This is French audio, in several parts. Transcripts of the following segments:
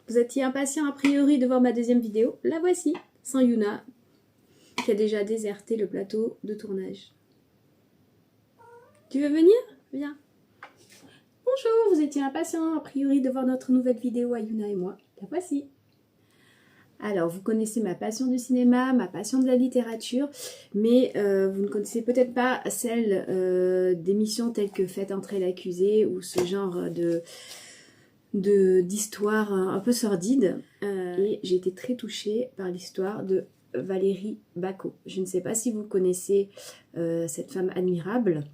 Vous étiez impatient a priori de voir ma deuxième vidéo. La voici, sans Yuna, qui a déjà déserté le plateau de tournage. Tu veux venir? Viens. Bonjour, vous étiez impatient a priori de voir notre nouvelle vidéo à Yuna et moi. La voici. Alors, vous connaissez ma passion du cinéma, ma passion de la littérature, mais vous ne connaissez peut-être pas celle d'émissions telles que Faites entrer l'accusé ou ce genre d'histoire un peu sordide. Et j'ai été très touchée par l'histoire de Valérie Bacot. Je ne sais pas si vous connaissez cette femme admirable.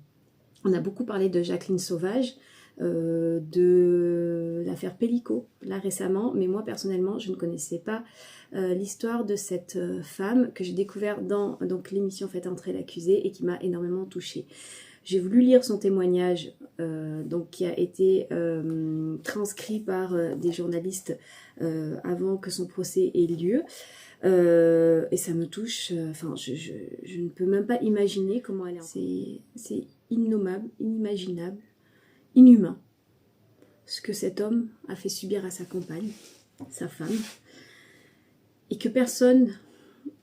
On a beaucoup parlé de Jacqueline Sauvage, de l'affaire Pellico, là récemment, mais moi personnellement, je ne connaissais pas l'histoire de cette femme que j'ai découvert dans l'émission Faites entrer l'accusé et qui m'a énormément touchée. J'ai voulu lire son témoignage, qui a été transcrit par des journalistes avant que son procès ait lieu. Et ça me touche, je ne peux même pas imaginer comment elle est. C'est innommable, inimaginable, inhumain, ce que cet homme a fait subir à sa compagne, sa femme, et que personne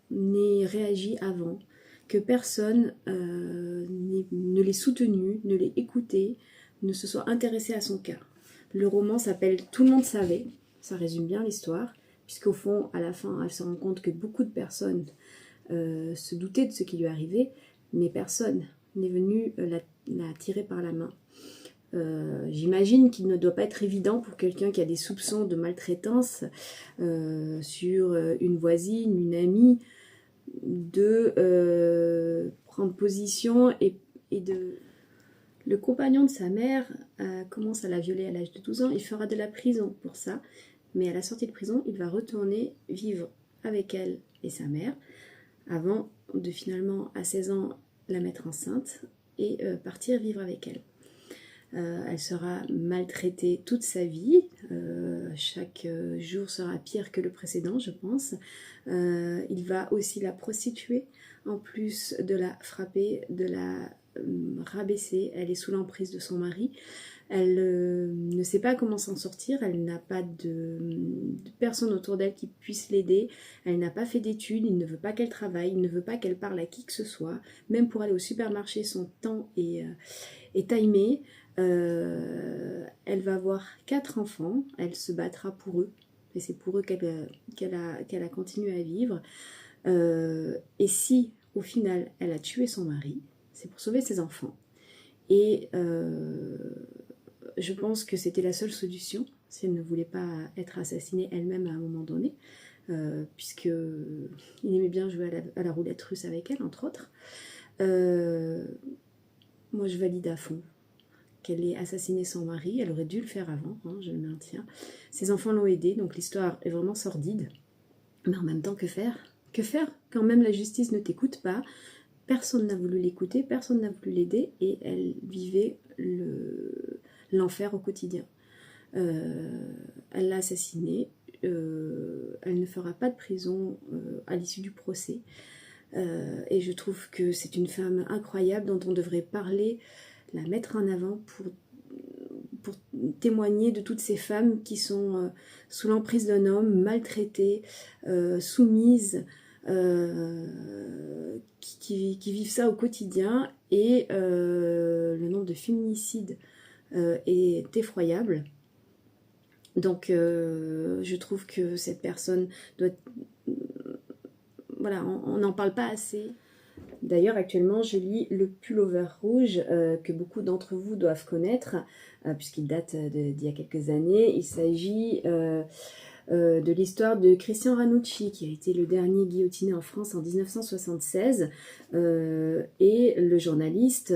n'ait réagi avant, que personne ne l'ait soutenu, ne l'ait écouté, ne se soit intéressé à son cas. Le roman s'appelle « Tout le monde savait », ça résume bien l'histoire, puisqu'au fond, à la fin, elle se rend compte que beaucoup de personnes se doutaient de ce qui lui arrivait, mais personne n'est venu la tirer par la main. J'imagine qu'il ne doit pas être évident pour quelqu'un qui a des soupçons de maltraitance sur une voisine, une amie, de prendre position et de... Le compagnon de sa mère commence à la violer à l'âge de 12 ans, il fera de la prison pour ça, mais à la sortie de prison, il va retourner vivre avec elle et sa mère, avant de finalement, à 16 ans, la mettre enceinte et partir vivre avec elle. Elle sera maltraitée toute sa vie, chaque jour sera pire que le précédent, je pense. Il va aussi la prostituer, en plus de la frapper, de la rabaisser. Elle est sous l'emprise de son mari. Elle ne sait pas comment s'en sortir, elle n'a pas de personne autour d'elle qui puisse l'aider, elle n'a pas fait d'études, il ne veut pas qu'elle travaille, il ne veut pas qu'elle parle à qui que ce soit, même pour aller au supermarché, son temps est timé. Elle va avoir 4 enfants, elle se battra pour eux, et c'est pour eux qu'elle a continué à vivre. Et si, au final, elle a tué son mari, c'est pour sauver ses enfants. Et je pense que c'était la seule solution, si elle ne voulait pas être assassinée elle-même à un moment donné, puisqu'il aimait bien jouer à la roulette russe avec elle, entre autres. Moi, je valide à fond qu'elle ait assassiné son mari. Elle aurait dû le faire avant, je le maintiens. Ses enfants l'ont aidée, donc l'histoire est vraiment sordide. Mais en même temps, que faire? Que faire quand même la justice ne t'écoute pas? Personne n'a voulu l'écouter, personne n'a voulu l'aider, et elle vivait l'enfer au quotidien. Elle l'a assassinée, elle ne fera pas de prison à l'issue du procès. Et je trouve que c'est une femme incroyable dont on devrait parler, la mettre en avant pour témoigner de toutes ces femmes qui sont sous l'emprise d'un homme, maltraitées, soumises, qui vivent ça au quotidien, et le nombre de féminicides est effroyable. Donc je trouve que cette personne doit... Voilà, on n'en parle pas assez. D'ailleurs, actuellement, je lis Le Pullover Rouge, que beaucoup d'entre vous doivent connaître, puisqu'il date d'il y a quelques années. Il s'agit de l'histoire de Christian Ranucci, qui a été le dernier guillotiné en France en 1976. Et le journaliste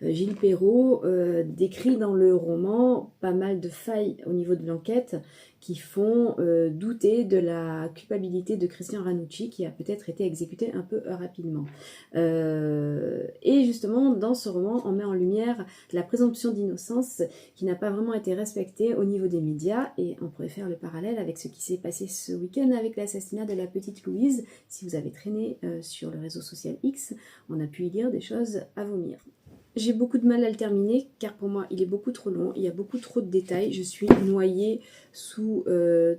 Gilles Perrault décrit dans le roman pas mal de failles au niveau de l'enquête qui font douter de la culpabilité de Christian Ranucci, qui a peut-être été exécuté un peu rapidement. Et justement, dans ce roman, on met en lumière la présomption d'innocence qui n'a pas vraiment été respectée au niveau des médias, et on pourrait faire le parallèle avec ce qui s'est passé ce week-end avec l'assassinat de la petite Louise. Si vous avez traîné sur le réseau social X, on a pu y lire des choses à vomir. j'ai beaucoup de mal à le terminer car pour moi il est beaucoup trop long, il y a beaucoup trop de détails, je suis noyée sous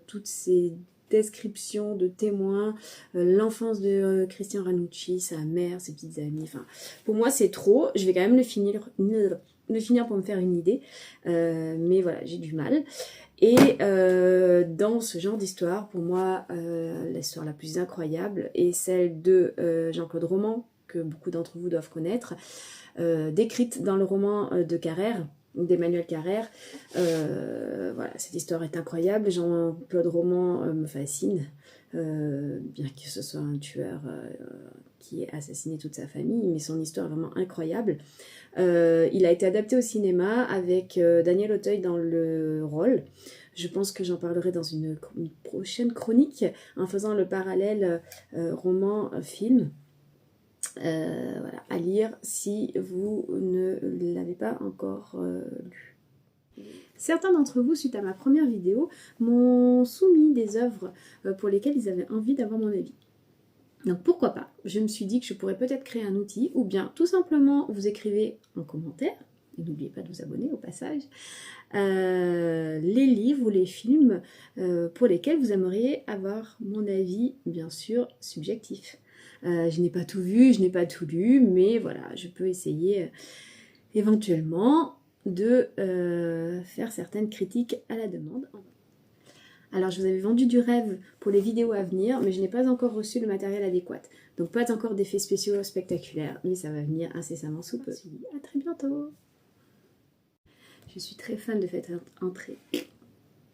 toutes ces descriptions de témoins, l'enfance de Christian Ranucci, sa mère, ses petites amies, enfin pour moi c'est trop, je vais quand même le finir pour me faire une idée, mais voilà j'ai du mal. Et dans ce genre d'histoire, pour moi, l'histoire la plus incroyable est celle de Jean-Claude Roman, que beaucoup d'entre vous doivent connaître, décrite dans le roman de Carrère, d'Emmanuel Carrère. Voilà, cette histoire est incroyable. Jean-Claude Roman me fascine, bien que ce soit un tueur qui ait assassiné toute sa famille, mais son histoire est vraiment incroyable. Il a été adapté au cinéma avec Daniel Auteuil dans le rôle. Je pense que j'en parlerai dans une prochaine chronique en faisant le parallèle roman-film. Voilà, à lire si vous ne l'avez pas encore lu. Certains d'entre vous, suite à ma première vidéo, m'ont soumis des œuvres pour lesquelles ils avaient envie d'avoir mon avis. Donc pourquoi pas? Je me suis dit que je pourrais peut-être créer un outil, ou bien tout simplement vous écrivez en commentaire, et n'oubliez pas de vous abonner au passage, les livres ou les films pour lesquels vous aimeriez avoir mon avis, bien sûr, subjectif. Je n'ai pas tout vu, je n'ai pas tout lu, mais voilà, je peux essayer éventuellement de faire certaines critiques à la demande. Alors je vous avais vendu du rêve pour les vidéos à venir, mais je n'ai pas encore reçu le matériel adéquat. Donc pas encore d'effets spéciaux spectaculaires, mais ça va venir incessamment sous peu. À très bientôt. Je suis très fan de cette entrée.